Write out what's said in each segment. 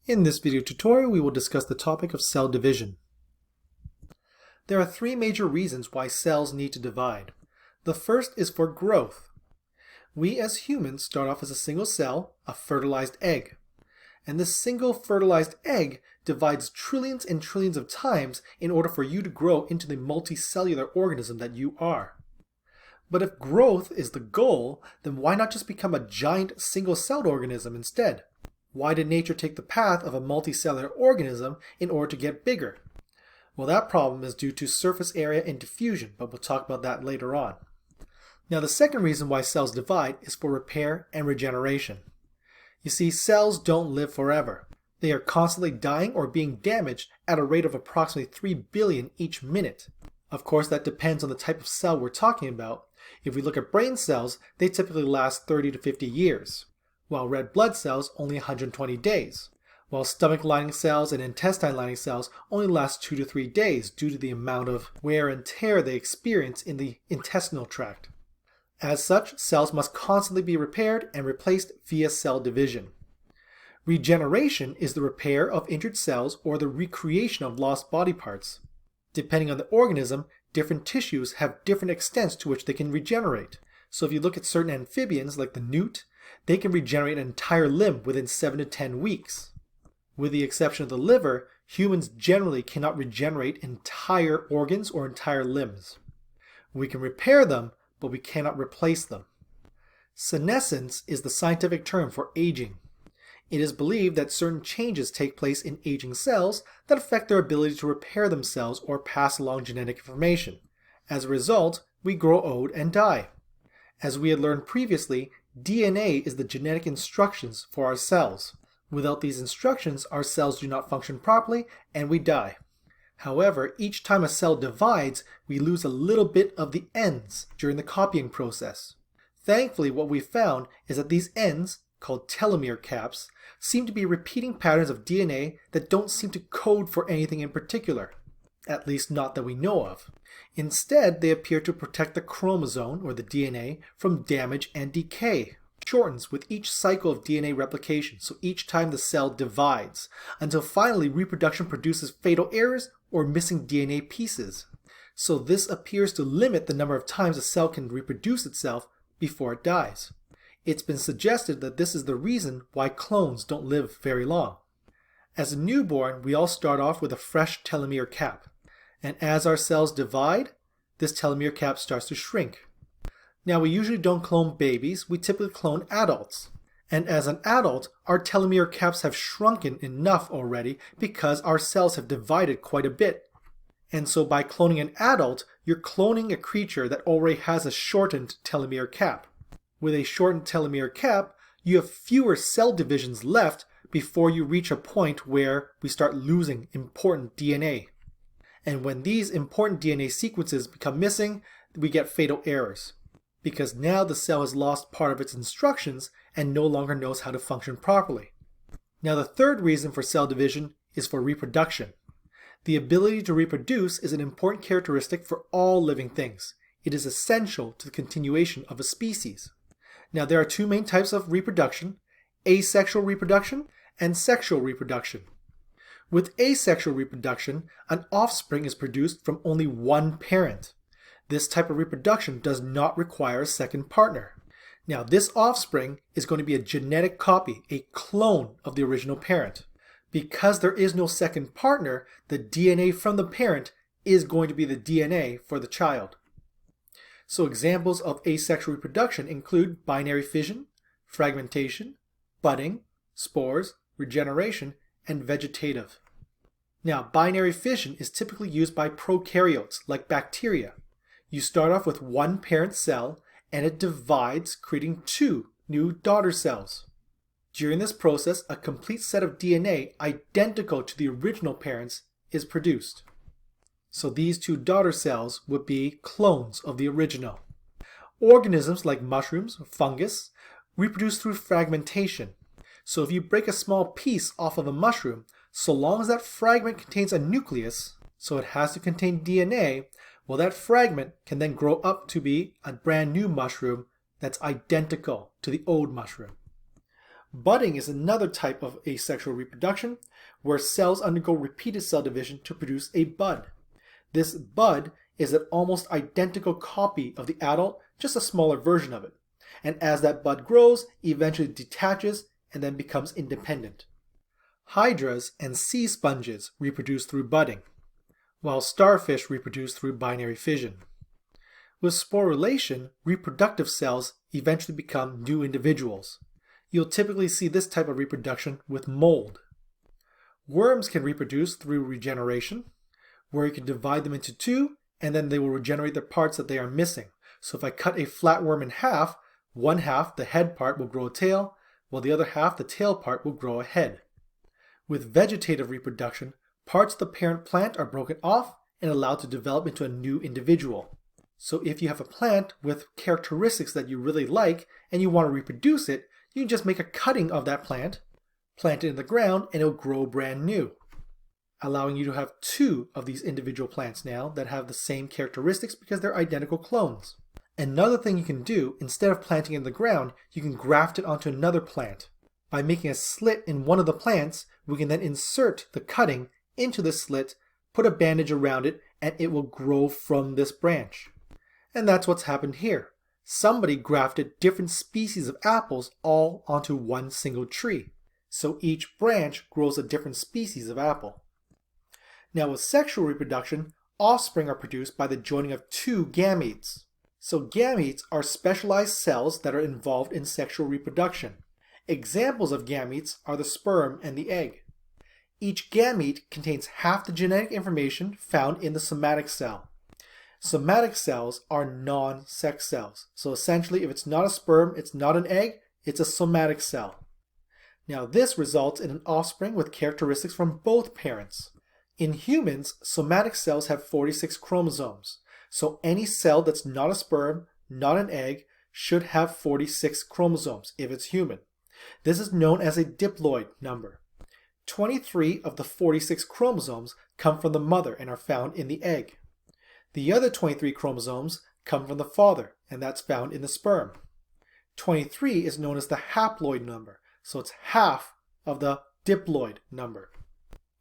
In this video tutorial, we will discuss the topic of cell division. There are three major reasons why cells need to divide. The first is for growth. We as humans start off as a single cell, a fertilized egg. And this single fertilized egg divides trillions and trillions of times in order for you to grow into the multicellular organism that you are. But if growth is the goal, then why not just become a giant single-celled organism instead? Why did nature take the path of a multicellular organism in order to get bigger? Well, that problem is due to surface area and diffusion, but we'll talk about that later on. Now, the second reason why cells divide is for repair and regeneration. You see, cells don't live forever. They are constantly dying or being damaged at a rate of approximately 3 billion each minute. Of course, that depends on the type of cell we're talking about. If we look at brain cells, they typically last 30 to 50 years, while red blood cells only 120 days, while stomach lining cells and intestine lining cells only last 2 to 3 days due to the amount of wear and tear they experience in the intestinal tract. As such, cells must constantly be repaired and replaced via cell division. Regeneration is the repair of injured cells or the recreation of lost body parts. Depending on the organism, different tissues have different extents to which they can regenerate. So if you look at certain amphibians like the newt, they can regenerate an entire limb within 7 to 10 weeks. With the exception of the liver, humans generally cannot regenerate entire organs or entire limbs. We can repair them, but we cannot replace them. Senescence is the scientific term for aging. It is believed that certain changes take place in aging cells that affect their ability to repair themselves or pass along genetic information. As a result, we grow old and die. As we had learned previously, DNA is the genetic instructions for our cells. Without these instructions, our cells do not function properly and we die. However, each time a cell divides, we lose a little bit of the ends during the copying process. Thankfully, what we found is that these ends, called telomere caps, seem to be repeating patterns of DNA that don't seem to code for anything in particular, at least not that we know of. Instead, they appear to protect the chromosome, or the DNA, from damage and decay. It shortens with each cycle of DNA replication, so each time the cell divides, until finally reproduction produces fatal errors or missing DNA pieces. So this appears to limit the number of times a cell can reproduce itself before it dies. It's been suggested that this is the reason why clones don't live very long. As a newborn, we all start off with a fresh telomere cap. And as our cells divide, this telomere cap starts to shrink. Now, we usually don't clone babies, we typically clone adults. And as an adult, our telomere caps have shrunken enough already because our cells have divided quite a bit. And so by cloning an adult, you're cloning a creature that already has a shortened telomere cap. With a shortened telomere cap, you have fewer cell divisions left before you reach a point where we start losing important DNA. And when these important DNA sequences become missing, we get fatal errors, because now the cell has lost part of its instructions and no longer knows how to function properly. Now, the third reason for cell division is for reproduction. The ability to reproduce is an important characteristic for all living things. It is essential to the continuation of a species. Now, there are two main types of reproduction: asexual reproduction and sexual reproduction. With asexual reproduction, an offspring is produced from only one parent. This type of reproduction does not require a second partner. Now, this offspring is going to be a genetic copy, a clone of the original parent. Because there is no second partner, the DNA from the parent is going to be the DNA for the child. So examples of asexual reproduction include binary fission, fragmentation, budding, spores, regeneration, and vegetative. Now, binary fission is typically used by prokaryotes like bacteria. You start off with one parent cell and it divides, creating 2 new daughter cells. During this process, a complete set of DNA identical to the original parents is produced. So these 2 daughter cells would be clones of the original. Organisms like mushrooms or fungus reproduce through fragmentation. So if you break a small piece off of a mushroom, so long as that fragment contains a nucleus, so it has to contain DNA, well, that fragment can then grow up to be a brand new mushroom that's identical to the old mushroom. Budding is another type of asexual reproduction where cells undergo repeated cell division to produce a bud. This bud is an almost identical copy of the adult, just a smaller version of it. And as that bud grows, eventually detaches and then becomes independent. Hydras and sea sponges reproduce through budding, while starfish reproduce through binary fission. With sporulation, reproductive cells eventually become new individuals. You'll typically see this type of reproduction with mold. Worms can reproduce through regeneration, where you can divide them into two, and then they will regenerate the parts that they are missing. So if I cut a flatworm in half, one half, the head part, will grow a tail, while the other half, the tail part, will grow a head. With vegetative reproduction, parts of the parent plant are broken off and allowed to develop into a new individual. So if you have a plant with characteristics that you really like and you want to reproduce it, you can just make a cutting of that plant, plant it in the ground, and it'll grow brand new, allowing you to have two of these individual plants now that have the same characteristics because they're identical clones. Another thing you can do, instead of planting it in the ground, you can graft it onto another plant. By making a slit in one of the plants, we can then insert the cutting into the slit, put a bandage around it, and it will grow from this branch. And that's what's happened here. Somebody grafted different species of apples all onto one single tree. So each branch grows a different species of apple. Now with sexual reproduction, offspring are produced by the joining of two gametes. So gametes are specialized cells that are involved in sexual reproduction. Examples of gametes are the sperm and the egg. Each gamete contains half the genetic information found in the somatic cell. Somatic cells are non-sex cells. So essentially, if it's not a sperm, it's not an egg, it's a somatic cell. Now this results in an offspring with characteristics from both parents. In humans, somatic cells have 46 chromosomes. So any cell that's not a sperm, not an egg, should have 46 chromosomes if it's human. This is known as a diploid number. 23 of the 46 chromosomes come from the mother and are found in the egg. The other 23 chromosomes come from the father, and that's found in the sperm. 23 is known as the haploid number, so it's half of the diploid number.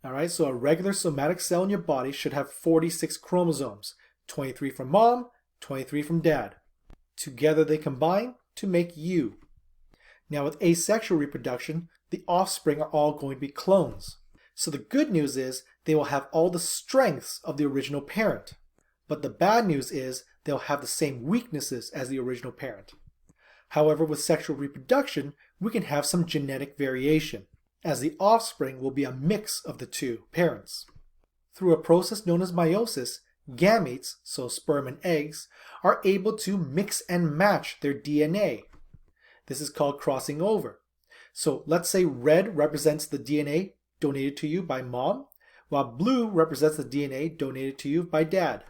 Alright, so a regular somatic cell in your body should have 46 chromosomes, 23 from mom, 23 from dad. Together they combine to make you. Now with asexual reproduction, the offspring are all going to be clones. So the good news is they will have all the strengths of the original parent. But the bad news is they'll have the same weaknesses as the original parent. However, with sexual reproduction, we can have some genetic variation, as the offspring will be a mix of the two parents. Through a process known as meiosis, gametes, so sperm and eggs, are able to mix and match their DNA. This is called crossing over. So let's say red represents the DNA donated to you by mom, while blue represents the DNA donated to you by dad.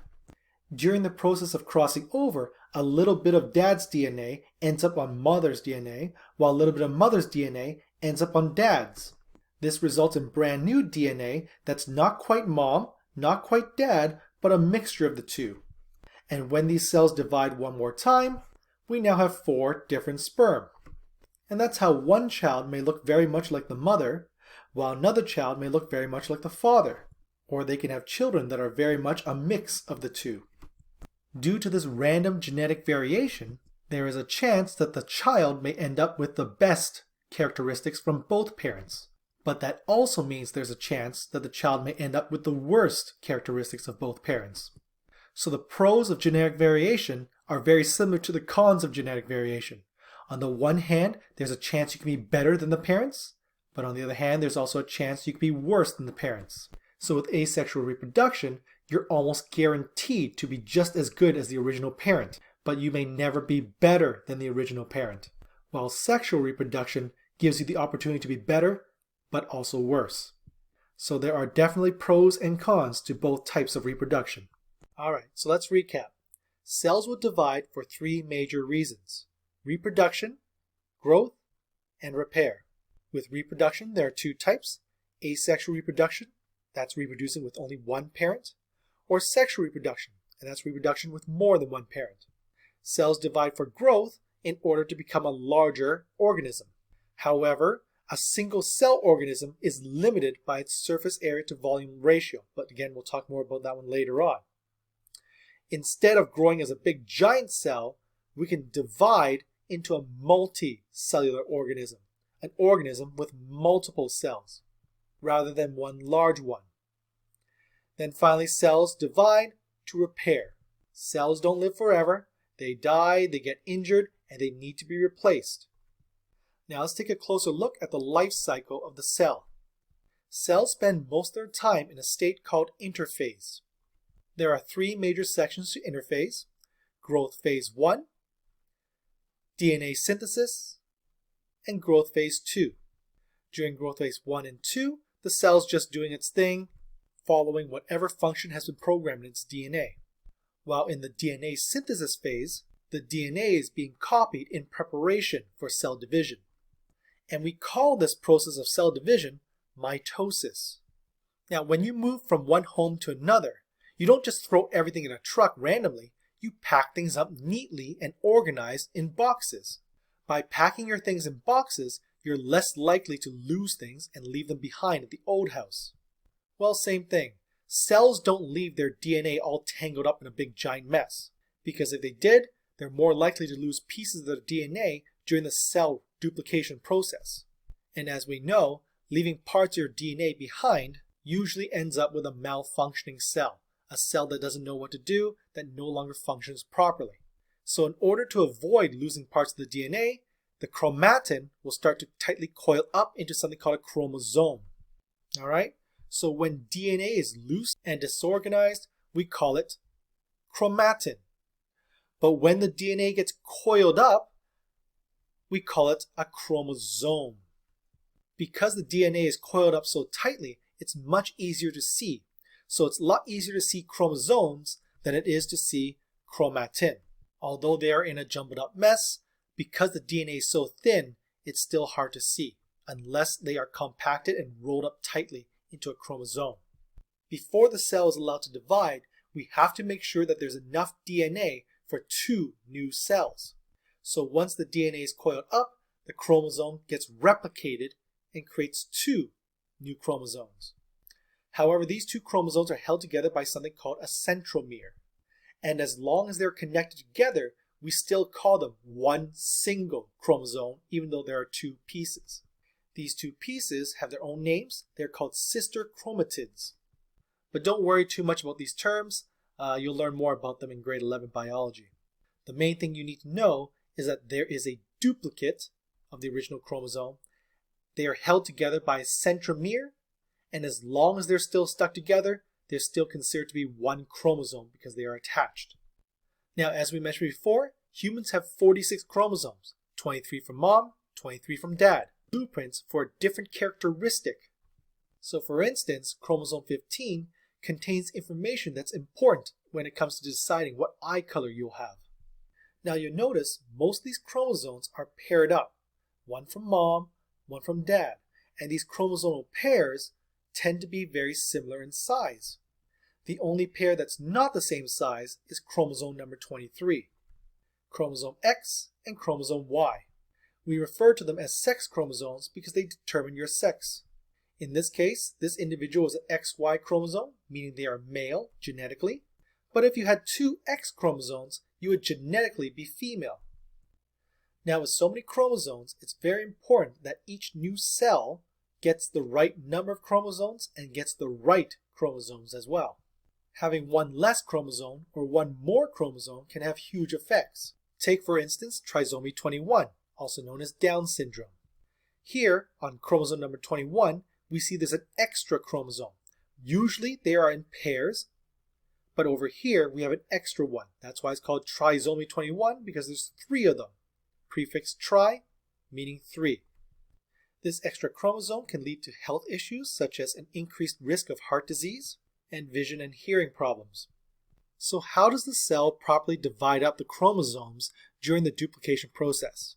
During the process of crossing over, a little bit of dad's DNA ends up on mother's DNA, while a little bit of mother's DNA ends up on dad's. This results in brand new DNA that's not quite mom, not quite dad, but a mixture of the two. And when these cells divide one more time, we now have 4 different sperm. And that's how one child may look very much like the mother, while another child may look very much like the father. Or they can have children that are very much a mix of the two. Due to this random genetic variation, there is a chance that the child may end up with the best characteristics from both parents. But that also means there's a chance that the child may end up with the worst characteristics of both parents. So the pros of genetic variation are very similar to the cons of genetic variation. On the one hand, there's a chance you can be better than the parents, but on the other hand, there's also a chance you can be worse than the parents. So with asexual reproduction, you're almost guaranteed to be just as good as the original parent, but you may never be better than the original parent. While sexual reproduction gives you the opportunity to be better, but also worse. So there are definitely pros and cons to both types of reproduction. Alright, so let's recap. Cells will divide for 3 major reasons: reproduction, growth, and repair. With reproduction, there are 2 types: asexual reproduction, that's reproducing with only one parent, or sexual reproduction, and that's reproduction with more than one parent. Cells divide for growth in order to become a larger organism. However, a single cell organism is limited by its surface area to volume ratio, but again, we'll talk more about that one later on. Instead of growing as a big giant cell, we can divide into a multicellular organism, an organism with multiple cells, rather than one large one. Then finally, cells divide to repair. Cells don't live forever. They die, they get injured, and they need to be replaced. Now let's take a closer look at the life cycle of the cell. Cells spend most of their time in a state called interphase. There are three major sections to interphase: growth phase 1, DNA synthesis, and growth phase 2. During growth phase 1 and 2, the cell's just doing its thing, following whatever function has been programmed in its DNA. While in the DNA synthesis phase, the DNA is being copied in preparation for cell division. And we call this process of cell division mitosis. Now, when you move from one home to another, you don't just throw everything in a truck randomly. You pack things up neatly and organized in boxes. By packing your things in boxes, you're less likely to lose things and leave them behind at the old house. Well, same thing. Cells don't leave their DNA all tangled up in a big giant mess, because if they did, they're more likely to lose pieces of their DNA during the cell duplication process. And as we know, leaving parts of your DNA behind usually ends up with a malfunctioning cell, a cell that doesn't know what to do, that no longer functions properly. So in order to avoid losing parts of the DNA, the chromatin will start to tightly coil up into something called a chromosome. Alright? So when DNA is loose and disorganized, we call it chromatin. But when the DNA gets coiled up, we call it a chromosome. Because the DNA is coiled up so tightly, it's much easier to see. So it's a lot easier to see chromosomes than it is to see chromatin. Although they are in a jumbled up mess, because the DNA is so thin, it's still hard to see, unless they are compacted and rolled up tightly into a chromosome. Before the cell is allowed to divide, we have to make sure that there's enough DNA for 2 new cells. So once the DNA is coiled up, the chromosome gets replicated and creates 2 new chromosomes. However, these 2 chromosomes are held together by something called a centromere. And as long as they're connected together, we still call them one single chromosome, even though there are 2 pieces. These 2 pieces have their own names. They're called sister chromatids. But don't worry too much about these terms. You'll learn more about them in grade 11 biology. The main thing you need to know is that there is a duplicate of the original chromosome. They are held together by a centromere, and as long as they're still stuck together, they're still considered to be one chromosome because they are attached. Now, as we mentioned before, humans have 46 chromosomes, 23 from mom, 23 from dad, blueprints for a different characteristic. So for instance, chromosome 15 contains information that's important when it comes to deciding what eye color you'll have. Now you'll notice most of these chromosomes are paired up, one from mom, one from dad, and these chromosomal pairs tend to be very similar in size. The only pair that's not the same size is chromosome number 23, chromosome X and chromosome Y. We refer to them as sex chromosomes because they determine your sex. In this case, this individual is an XY chromosome, meaning they are male genetically. But if you had 2 X chromosomes, you would genetically be female. Now with so many chromosomes, it's very important that each new cell gets the right number of chromosomes and gets the right chromosomes as well. Having one less chromosome or one more chromosome can have huge effects. Take for instance trisomy 21, also known as Down syndrome. Here on chromosome number 21, we see there's an extra chromosome. Usually they are in pairs, but over here we have an extra one. That's why it's called trisomy 21 because there's 3 of them. Prefix tri, meaning 3. This extra chromosome can lead to health issues such as an increased risk of heart disease and vision and hearing problems. So how does the cell properly divide up the chromosomes during the duplication process?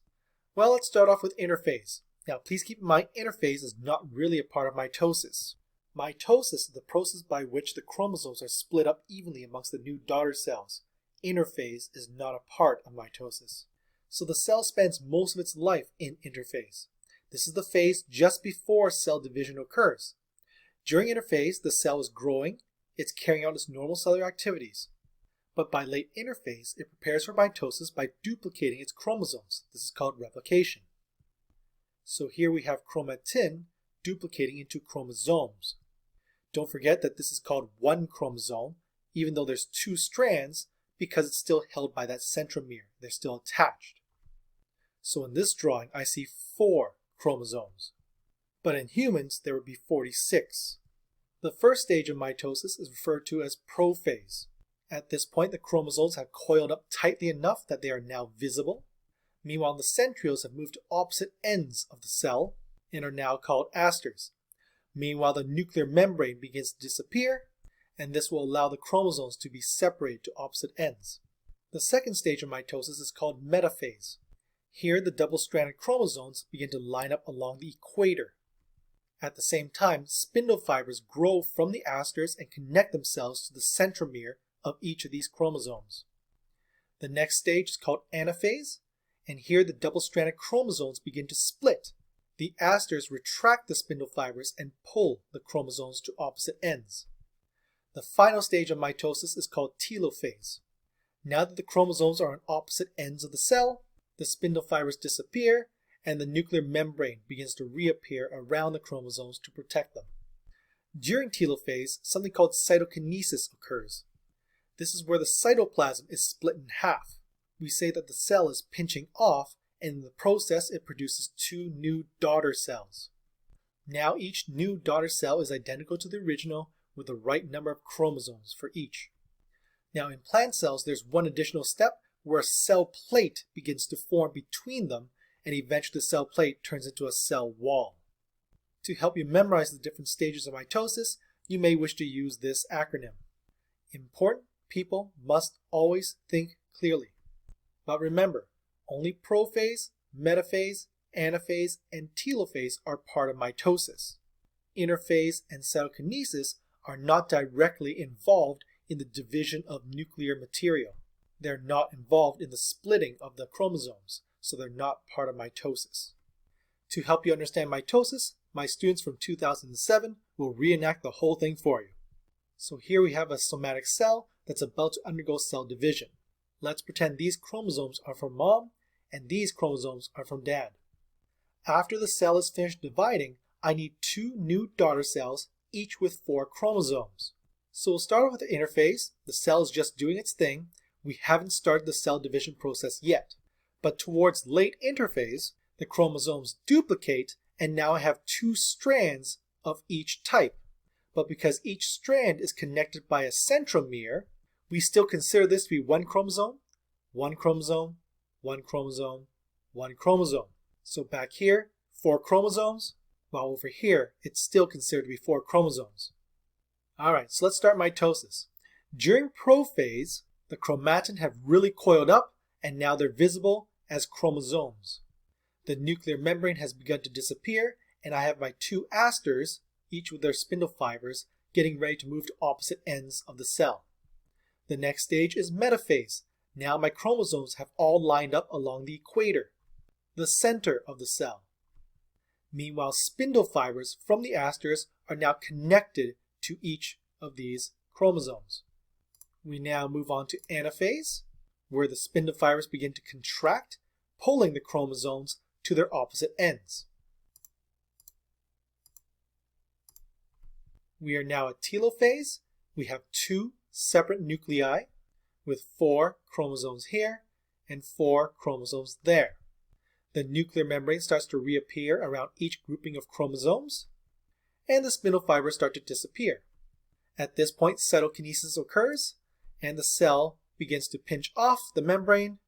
Well, let's start off with interphase. Now please keep in mind interphase is not really a part of mitosis. Mitosis is the process by which the chromosomes are split up evenly amongst the new daughter cells. Interphase is not a part of mitosis. So the cell spends most of its life in interphase. This is the phase just before cell division occurs. During interphase, the cell is growing, it's carrying out its normal cellular activities. But by late interphase, it prepares for mitosis by duplicating its chromosomes. This is called replication. So here we have chromatin duplicating into chromosomes. Don't forget that this is called one chromosome, even though there's two strands, because it's still held by that centromere. They're still attached. So in this drawing, I see 4 chromosomes. But in humans, there would be 46. The first stage of mitosis is referred to as prophase. At this point, the chromosomes have coiled up tightly enough that they are now visible. Meanwhile, the centrioles have moved to opposite ends of the cell and are now called asters. Meanwhile, the nuclear membrane begins to disappear, and this will allow the chromosomes to be separated to opposite ends. The second stage of mitosis is called metaphase. Here, the double-stranded chromosomes begin to line up along the equator. At the same time, spindle fibers grow from the asters and connect themselves to the centromere of each of these chromosomes. The next stage is called anaphase, and here the double-stranded chromosomes begin to split. The asters retract the spindle fibers and pull the chromosomes to opposite ends. The final stage of mitosis is called telophase. Now that the chromosomes are on opposite ends of the cell, the spindle fibers disappear and the nuclear membrane begins to reappear around the chromosomes to protect them. During telophase, something called cytokinesis occurs. This is where the cytoplasm is split in half. We say that the cell is pinching off, and in the process it produces 2 new daughter cells. Now each new daughter cell is identical to the original with the right number of chromosomes for each. Now in plant cells, there's one additional step where a cell plate begins to form between them, and eventually the cell plate turns into a cell wall. To help you memorize the different stages of mitosis, you may wish to use this acronym. Important people must always think clearly. But remember, only prophase, metaphase, anaphase, and telophase are part of mitosis. Interphase and cytokinesis are not directly involved in the division of nuclear material. They're not involved in the splitting of the chromosomes, so they're not part of mitosis. To help you understand mitosis, my students from 2007 will reenact the whole thing for you. So here we have a somatic cell that's about to undergo cell division. Let's pretend these chromosomes are from mom and these chromosomes are from dad. After the cell is finished dividing, I need 2 new daughter cells, each with 4 chromosomes. So we'll start off with the interphase. The cell is just doing its thing. We haven't started the cell division process yet. But towards late interphase, the chromosomes duplicate, and now I have 2 strands of each type. But because each strand is connected by a centromere, we still consider this to be 1 chromosome, 1 chromosome, 1 chromosome, 1 chromosome. So back here, 4 chromosomes, while over here, it's still considered to be 4 chromosomes. Alright, so let's start mitosis. During prophase, the chromatin have really coiled up, and now they're visible as chromosomes. The nuclear membrane has begun to disappear, and I have my 2 asters, each with their spindle fibers, getting ready to move to opposite ends of the cell. The next stage is metaphase. Now my chromosomes have all lined up along the equator, the center of the cell. Meanwhile, spindle fibers from the asters are now connected to each of these chromosomes. We now move on to anaphase, where the spindle fibers begin to contract, pulling the chromosomes to their opposite ends. We are now at telophase. We have 2 separate nuclei with 4 chromosomes here and 4 chromosomes there. The nuclear membrane starts to reappear around each grouping of chromosomes, and the spindle fibers start to disappear. At this point, cytokinesis occurs, and the cell begins to pinch off the membrane,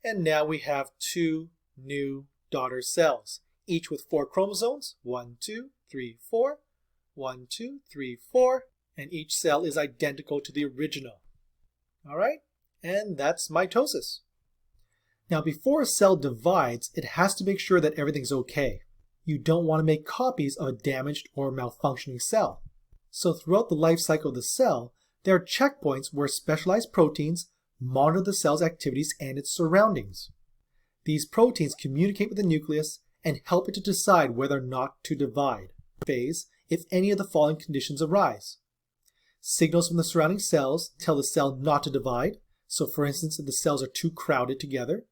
and now we have 2 new daughter cells, each with 4 chromosomes, 1, 2, 3, 4, 1, 2, 3, 4, and each cell is identical to the original. Alright, and that's mitosis. Now before a cell divides, it has to make sure that everything's okay. You don't want to make copies of a damaged or malfunctioning cell. So throughout the life cycle of the cell, there are checkpoints where specialized proteins monitor the cell's activities and its surroundings. These proteins communicate with the nucleus and help it to decide whether or not to divide phase if any of the following conditions arise. Signals from the surrounding cells tell the cell not to divide, so for instance if the cells are too crowded together,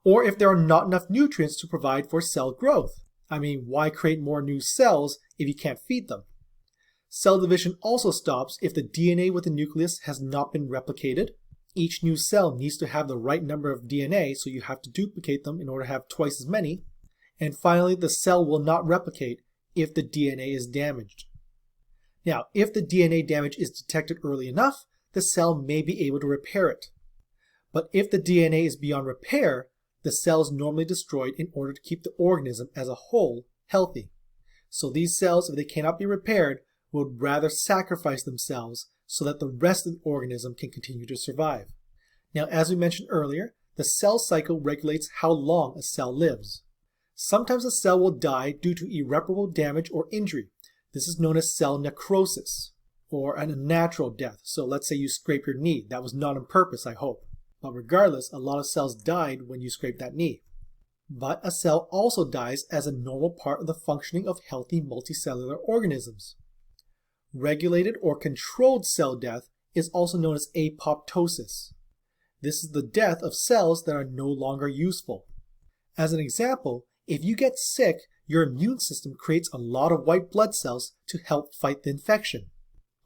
or if there are not enough nutrients to provide for cell growth. I mean, why create more new cells if you can't feed them? Cell division also stops if the DNA with the nucleus has not been replicated. Each new cell needs to have the right number of DNA, so you have to duplicate them in order to have twice as many. And finally, the cell will not replicate if the DNA is damaged. Now, if the DNA damage is detected early enough, the cell may be able to repair it. But if the DNA is beyond repair, the cell is normally destroyed in order to keep the organism as a whole healthy. So these cells, if they cannot be repaired, would rather sacrifice themselves so that the rest of the organism can continue to survive. Now, as we mentioned earlier, the cell cycle regulates how long a cell lives. Sometimes a cell will die due to irreparable damage or injury. This is known as cell necrosis, or an unnatural death. So let's say you scrape your knee. That was not on purpose, I hope. But regardless, a lot of cells died when you scraped that knee. But a cell also dies as a normal part of the functioning of healthy multicellular organisms. Regulated or controlled cell death is also known as apoptosis. This is the death of cells that are no longer useful. As an example, if you get sick, your immune system creates a lot of white blood cells to help fight the infection.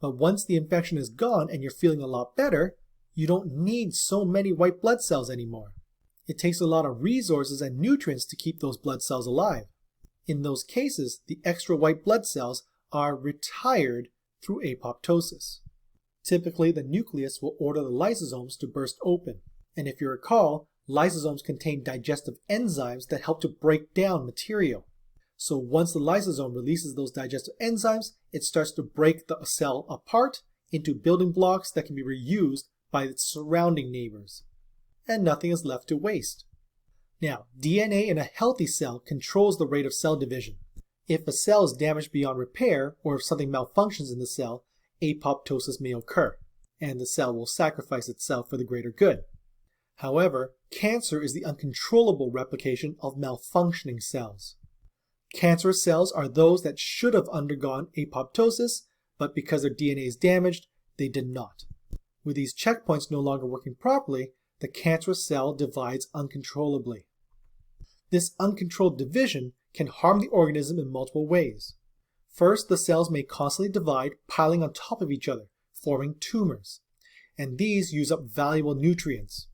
But once the infection is gone and you're feeling a lot better, you don't need so many white blood cells anymore. It takes a lot of resources and nutrients to keep those blood cells alive. In those cases, the extra white blood cells are retired through apoptosis. Typically, the nucleus will order the lysosomes to burst open. And if you recall, lysosomes contain digestive enzymes that help to break down material. So once the lysosome releases those digestive enzymes, it starts to break the cell apart into building blocks that can be reused by its surrounding neighbors. And nothing is left to waste. Now, DNA in a healthy cell controls the rate of cell division. If a cell is damaged beyond repair, or if something malfunctions in the cell, apoptosis may occur, and the cell will sacrifice itself for the greater good. However, cancer is the uncontrollable replication of malfunctioning cells. Cancerous cells are those that should have undergone apoptosis, but because their DNA is damaged, they did not. With these checkpoints no longer working properly, the cancerous cell divides uncontrollably. This uncontrolled division can harm the organism in multiple ways. First, the cells may constantly divide, piling on top of each other, forming tumors. And these use up valuable nutrients.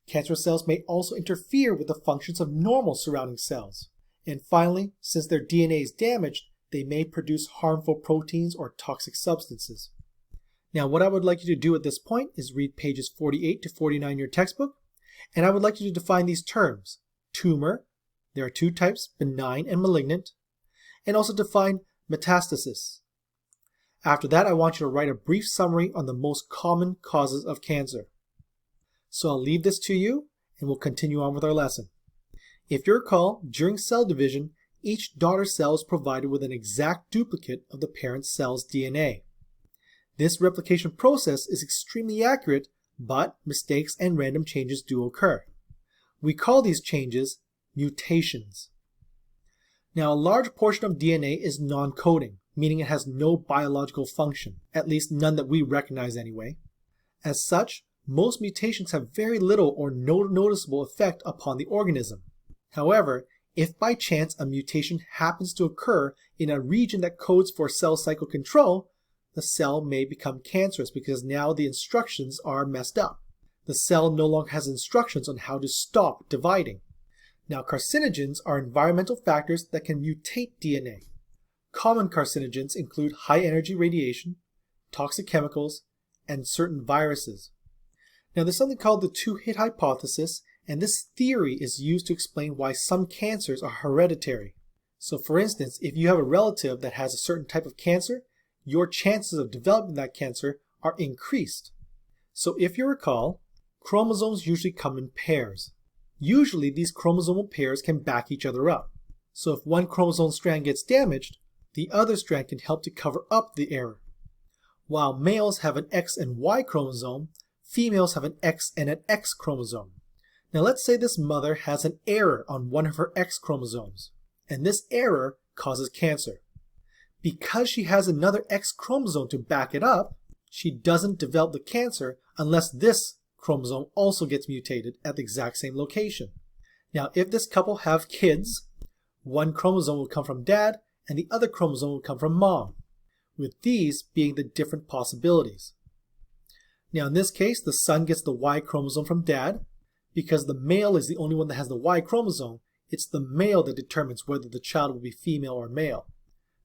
Cancerous cells may also interfere with the functions of normal surrounding cells. And finally, since their DNA is damaged, they may produce harmful proteins or toxic substances. Now, what I would like you to do at this point is read pages 48 to 49 in your textbook, and I would like you to define these terms. Tumor, there are two types, benign and malignant, and also define metastasis. After that, I want you to write a brief summary on the most common causes of cancer. So I'll leave this to you, and we'll continue on with our lesson. If you recall, during cell division, each daughter cell is provided with an exact duplicate of the parent cell's DNA. This replication process is extremely accurate, but mistakes and random changes do occur. We call these changes mutations. Now, a large portion of DNA is non-coding, meaning it has no biological function, at least none that we recognize anyway. As such, most mutations have very little or no noticeable effect upon the organism. However, if by chance a mutation happens to occur in a region that codes for cell cycle control, the cell may become cancerous because now the instructions are messed up. The cell no longer has instructions on how to stop dividing. Now, carcinogens are environmental factors that can mutate DNA. Common carcinogens include high-energy radiation, toxic chemicals, and certain viruses. Now, there's something called the Twohit Hypothesis, and this theory is used to explain why some cancers are hereditary. So, for instance, if you have a relative that has a certain type of cancer, your chances of developing that cancer are increased. So, if you recall, chromosomes usually come in pairs. Usually, these chromosomal pairs can back each other up. So if one chromosome strand gets damaged, the other strand can help to cover up the error. While males have an X and Y chromosome, females have an X and an X chromosome. Now let's say this mother has an error on one of her X chromosomes, and this error causes cancer. Because she has another X chromosome to back it up, she doesn't develop the cancer unless this chromosome also gets mutated at the exact same location. Now, if this couple have kids, one chromosome will come from dad and the other chromosome will come from mom, with these being the different possibilities. Now, in this case, the son gets the Y chromosome from dad. Because the male is the only one that has the Y chromosome, it's the male that determines whether the child will be female or male.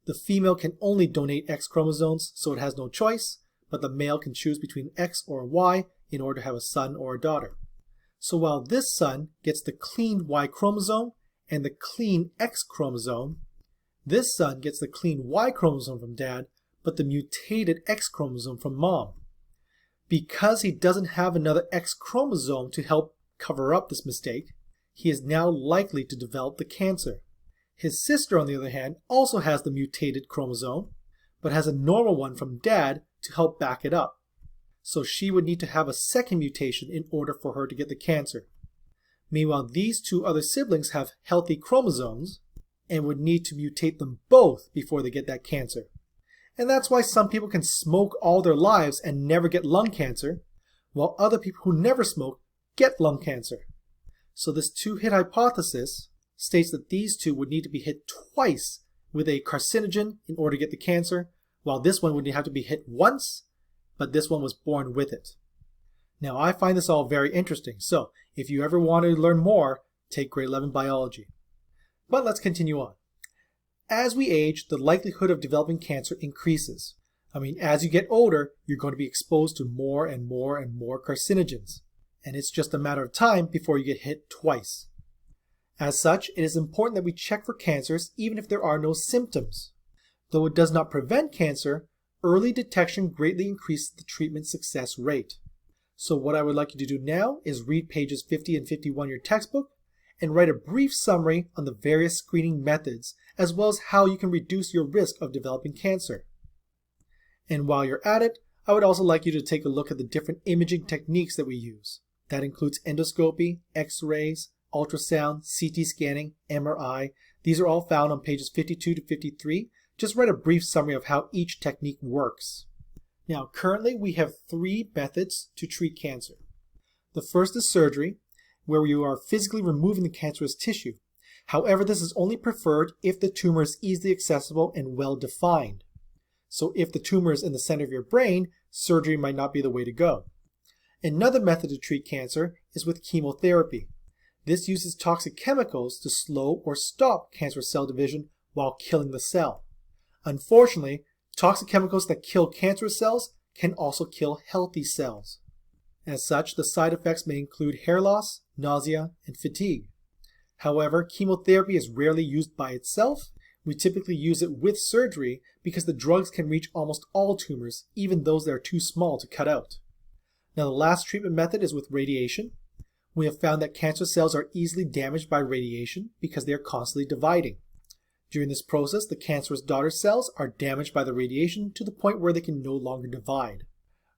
The female can only donate X chromosomes, so it has no choice, but the male can choose between X or Y in order to have a son or a daughter. So while this son gets the clean Y chromosome and the clean X chromosome, this son gets the clean Y chromosome from dad, but the mutated X chromosome from mom. Because he doesn't have another X chromosome to help cover up this mistake, he is now likely to develop the cancer. His sister, on the other hand, also has the mutated chromosome, but has a normal one from dad to help back it up. So she would need to have a second mutation in order for her to get the cancer. Meanwhile, these two other siblings have healthy chromosomes and would need to mutate them both before they get that cancer. And that's why some people can smoke all their lives and never get lung cancer, while other people who never smoke get lung cancer. So this Twohit hypothesis states that these two would need to be hit twice with a carcinogen in order to get the cancer, while this one would have to be hit once, but this one was born with it. Now, I find this all very interesting, so if you ever want to learn more, take grade 11 biology. But let's continue on. As we age, the likelihood of developing cancer increases. As you get older, you're going to be exposed to more and more and more carcinogens, and it's just a matter of time before you get hit twice. As such, it is important that we check for cancers even if there are no symptoms. Though it does not prevent cancer, early detection greatly increases the treatment success rate. So what I would like you to do now is read pages 50 and 51 in your textbook and write a brief summary on the various screening methods as well as how you can reduce your risk of developing cancer. And while you're at it, I would also like you to take a look at the different imaging techniques that we use. That includes endoscopy, X-rays, ultrasound, CT scanning, MRI. These are all found on pages 52 to 53. Just write a brief summary of how each technique works. Now, currently we have 3 methods to treat cancer. The first is surgery, where you are physically removing the cancerous tissue. However, this is only preferred if the tumor is easily accessible and well defined. So if the tumor is in the center of your brain, surgery might not be the way to go. Another method to treat cancer is with chemotherapy. This uses toxic chemicals to slow or stop cancerous cell division while killing the cell. Unfortunately, toxic chemicals that kill cancerous cells can also kill healthy cells. As such, the side effects may include hair loss, nausea, and fatigue. However, chemotherapy is rarely used by itself. We typically use it with surgery because the drugs can reach almost all tumors, even those that are too small to cut out. Now, the last treatment method is with radiation. We have found that cancer cells are easily damaged by radiation because they are constantly dividing. During this process, the cancerous daughter cells are damaged by the radiation to the point where they can no longer divide.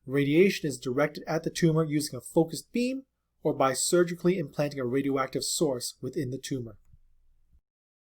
Radiation is directed at the tumor using a focused beam or by surgically implanting a radioactive source within the tumor.